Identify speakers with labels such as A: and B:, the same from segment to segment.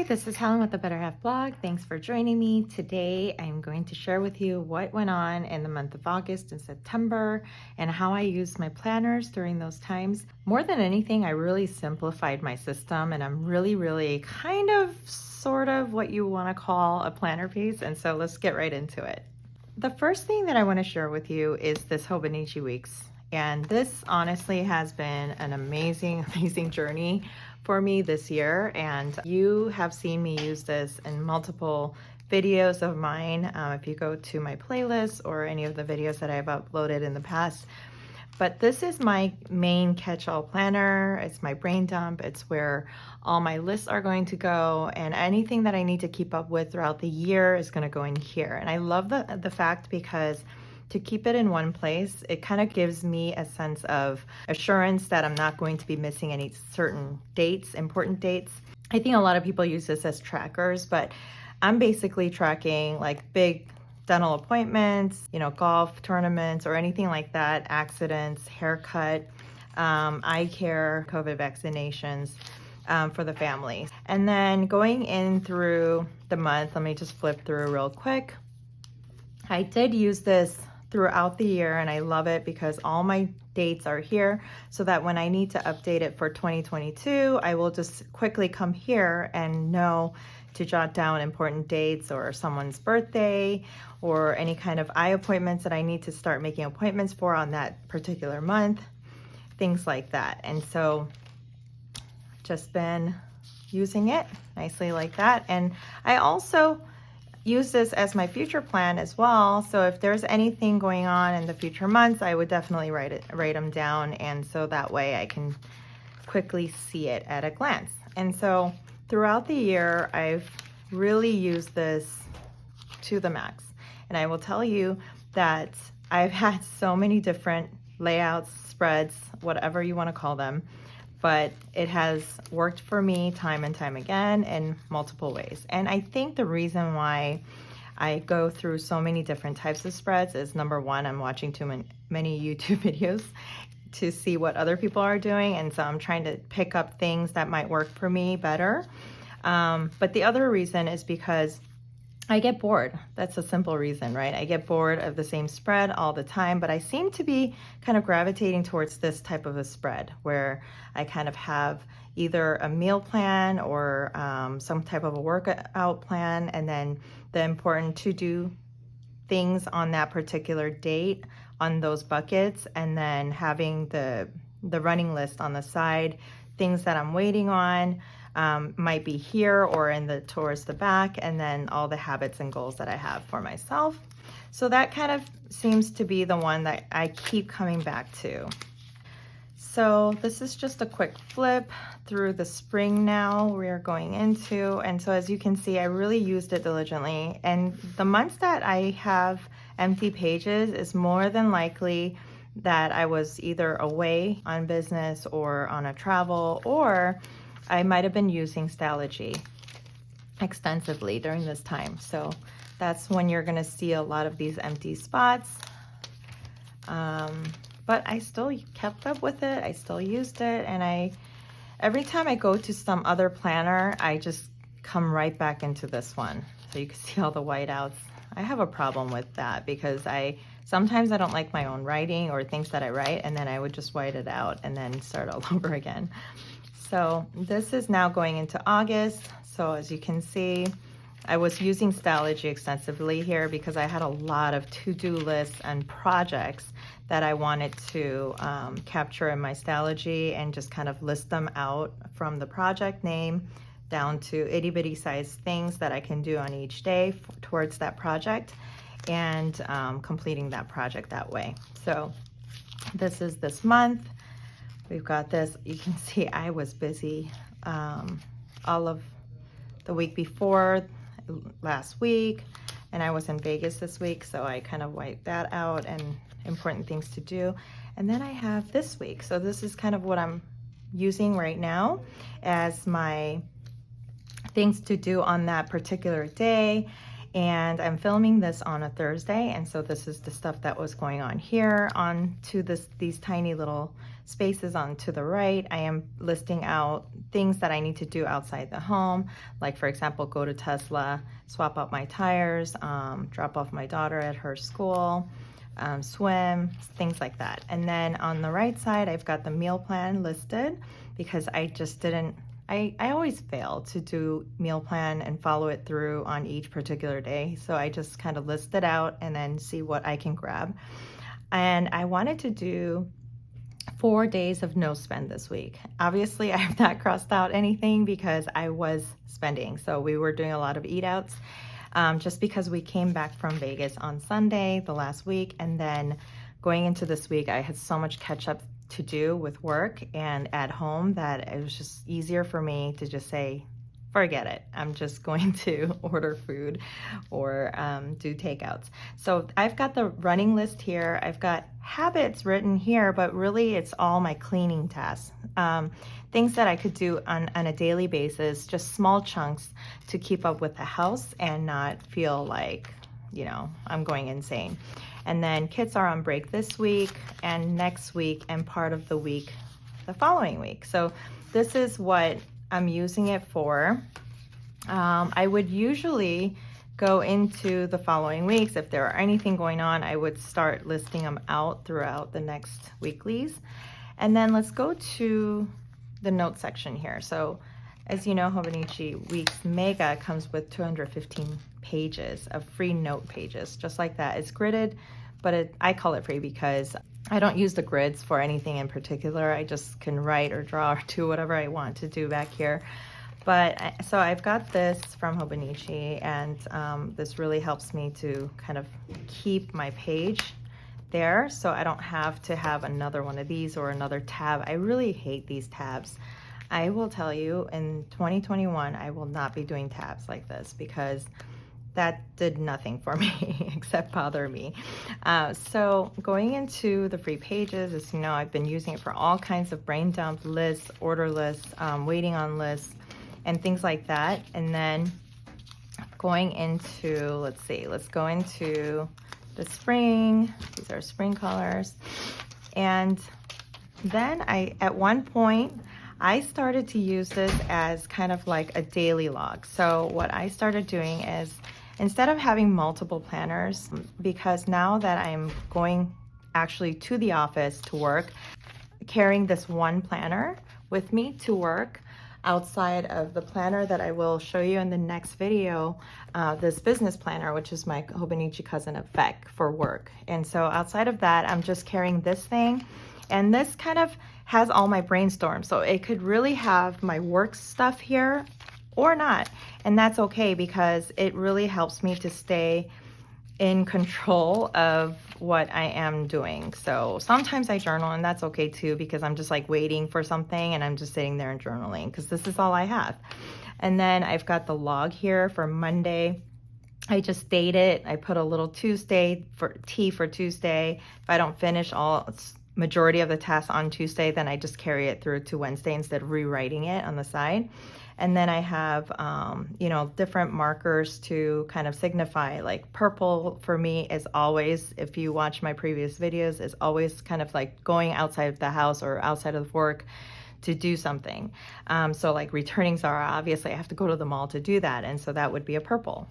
A: Hi, this is Helen with the Better Half blog. Thanks for joining me. Today I'm going to share with you what went on in the month of August and September and how I used my planners during those times. More than anything, I really simplified my system and I'm really kind of sort of what you want to call a planner piece. And so let's get right into it. The first thing that I want to share with you is this Hobonichi Weeks. And this honestly has been an amazing journey for me this year. And you have seen me use this in multiple videos of mine. If you go to my playlist or any of the videos that I've uploaded in the past. But this is my main catch-all planner. It's my brain dump. It's where all my lists are going to go, and anything that I need to keep up with throughout the year is going to go in here. And I love the fact because to keep it in one place, it kind of gives me a sense of assurance that I'm not going to be missing any certain dates, important dates. I think a lot of people use this as trackers, but I'm basically tracking like big dental appointments, golf tournaments or anything like that, accidents, haircut, eye care, COVID vaccinations for the family. And then going in through the month, let me just flip through real quick. I did use this throughout the year and I love it because all my dates are here so that when I need to update it for 2022, I will just quickly come here and know to jot down important dates or someone's birthday or any kind of eye appointments that I need to start making appointments for on that particular month, things like that. And so just been using it nicely like that. And I also use this as my future plan as well. So if there's anything going on in the future months, I would definitely write them down. And so that way I can quickly see it at a glance. And so throughout the year, I've really used this to the max. And I will tell you that I've had so many different layouts, spreads, whatever you want to call them, but it has worked for me time and time again in multiple ways. And I think the reason why I go through so many different types of spreads is number one, I'm watching too many YouTube videos to see what other people are doing. And so I'm trying to pick up things that might work for me better. But the other reason is because I get bored. That's a simple reason, right? I get bored of the same spread all the time, but I seem to be kind of gravitating towards this type of a spread where I kind of have either a meal plan or some type of a workout plan, and then the important to-do things on that particular date on those buckets, and then having the running list on the side, things that I'm waiting on, might be here or towards the back, and then all the habits and goals that I have for myself. So that kind of seems to be the one that I keep coming back to. So this is just a quick flip through the spring now we are going into. And so as you can see, I really used it diligently. And the months that I have empty pages is more than likely that I was either away on business or on a travel, or I might have been using Stalogy extensively during this time. So that's when you're gonna see a lot of these empty spots. But I still kept up with it. I still used it. And every time I go to some other planner, I just come right back into this one. So you can see all the whiteouts. I have a problem with that because sometimes I don't like my own writing or things that I write, and then I would just white it out and then start all over again. So this is now going into August. So as you can see, I was using Stalogy extensively here because I had a lot of to-do lists and projects that I wanted to capture in my Stalogy and just kind of list them out from the project name down to itty-bitty size things that I can do on each day towards that project, and completing that project that way. So this is this month. We've got this. You can see I was busy all of the week before last week, and I was in Vegas this week, so I kind of wiped that out and important things to do. And then I have this week. So this is kind of what I'm using right now as my things to do on that particular day. And I'm filming this on a Thursday, and so this is the stuff that was going on here onto these tiny little spaces on to the right, I am listing out things that I need to do outside the home, like for example, go to Tesla, swap out my tires, drop off my daughter at her school, swim, things like that. And then on the right side, I've got the meal plan listed because I just didn't, I always fail to do meal plan and follow it through on each particular day. So I just kind of list it out and then see what I can grab. And I wanted to do 4 days of no spend this week. Obviously, I have not crossed out anything because I was spending. So we were doing a lot of eat outs just because we came back from Vegas on Sunday, the last week. And then going into this week, I had so much catch up to do with work and at home that it was just easier for me to just say, forget it. I'm just going to order food or do takeouts. So I've got the running list here. I've got habits written here, but really it's all my cleaning tasks. Things that I could do on a daily basis, just small chunks to keep up with the house and not feel like, you know, I'm going insane. And then kids are on break this week and next week and part of the week the following week. So this is what I'm using it for. I would usually go into the following weeks. If there are anything going on, I would start listing them out throughout the next weeklies. And then let's go to the note section here. So as you know, Hobonichi Weeks Mega comes with 215 pages of free note pages, just like that. It's gridded, but I call it free because I don't use the grids for anything in particular. I just can write or draw or do whatever I want to do back here. But so I've got this from Hobonichi, and this really helps me to kind of keep my page there so I don't have to have another one of these or another tab. I really hate these tabs. I will tell you, in 2021, I will not be doing tabs like this because that did nothing for me except bother me. So going into the free pages, as you know, I've been using it for all kinds of brain dump lists, order lists, waiting on lists, and things like that. And then going into, let's go into the spring. These are spring colors. And then at one point, I started to use this as kind of like a daily log. So what I started doing is, instead of having multiple planners, because now that I'm going actually to the office to work, carrying this one planner with me to work outside of the planner that I will show you in the next video, this business planner, which is my Hobonichi cousin effect for work. And so outside of that, I'm just carrying this thing. And this kind of has all my brainstorm. So it could really have my work stuff here or not. And that's okay because it really helps me to stay in control of what I am doing. So sometimes I journal, and that's okay too, because I'm just like waiting for something and I'm just sitting there and journaling because this is all I have. And then I've got the log here for Monday. I just date it. I put a little Tuesday for T for Tuesday. If I don't finish majority of the tasks on Tuesday, then I just carry it through to Wednesday instead of rewriting it on the side. And then I have, different markers to kind of signify, like purple for me is always, if you watch my previous videos, is always kind of like going outside of the house or outside of work to do something. So like returning Zara, obviously I have to go to the mall to do that. And so that would be a purple.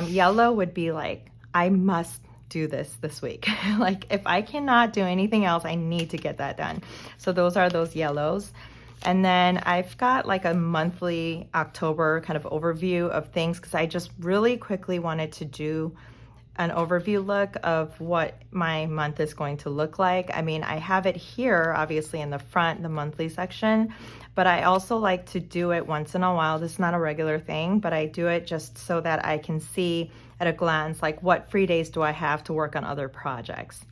A: Yellow would be like, I must do this week. Like if I cannot do anything else, I need to get that done. So those are those yellows. And then I've got like a monthly October kind of overview of things because I just really quickly wanted to do an overview look of what my month is going to look like. I mean, I have it here, obviously in the front, the monthly section, but I also like to do it once in a while. This is not a regular thing, but I do it just so that I can see at a glance, like what free days do I have to work on other projects.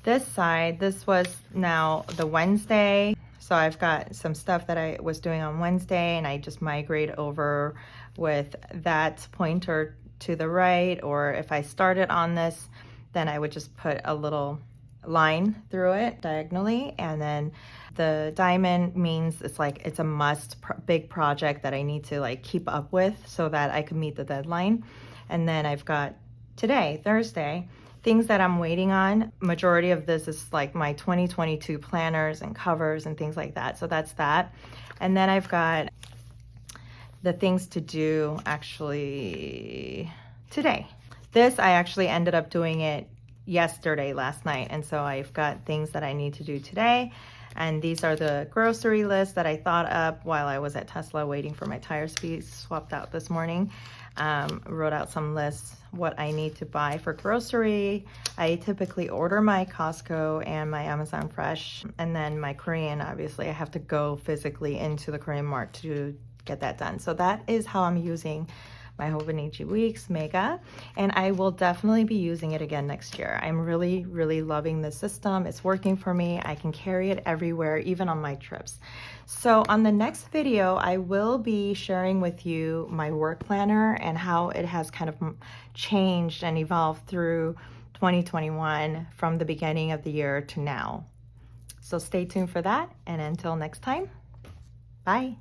A: This side, this was now the Wednesday. So I've got some stuff that I was doing on Wednesday and I just migrate over with that pointer to the right, or if I started on this, then I would just put a little line through it diagonally. And then the diamond means it's like, it's a must big project that I need to like keep up with so that I can meet the deadline. And then I've got today, Thursday, things that I'm waiting on. Majority of this is like my 2022 planners and covers and things like that. So that's that. And then I've got the things to do actually today. This, I actually ended up doing it yesterday, last night. And so I've got things that I need to do today. And these are the grocery lists that I thought up while I was at Tesla waiting for my tires to be swapped out this morning. Wrote out some lists, what I need to buy for grocery. I typically order my Costco and my Amazon Fresh, and then my Korean, obviously I have to go physically into the Korean Mart to get that done. So that is how I'm using my Hobonichi Weeks Mega, and I will definitely be using it again next year. I'm really, really loving the system. It's working for me. I can carry it everywhere, even on my trips. So on the next video, I will be sharing with you my work planner and how it has kind of changed and evolved through 2021 from the beginning of the year to now. So stay tuned for that, and until next time, bye.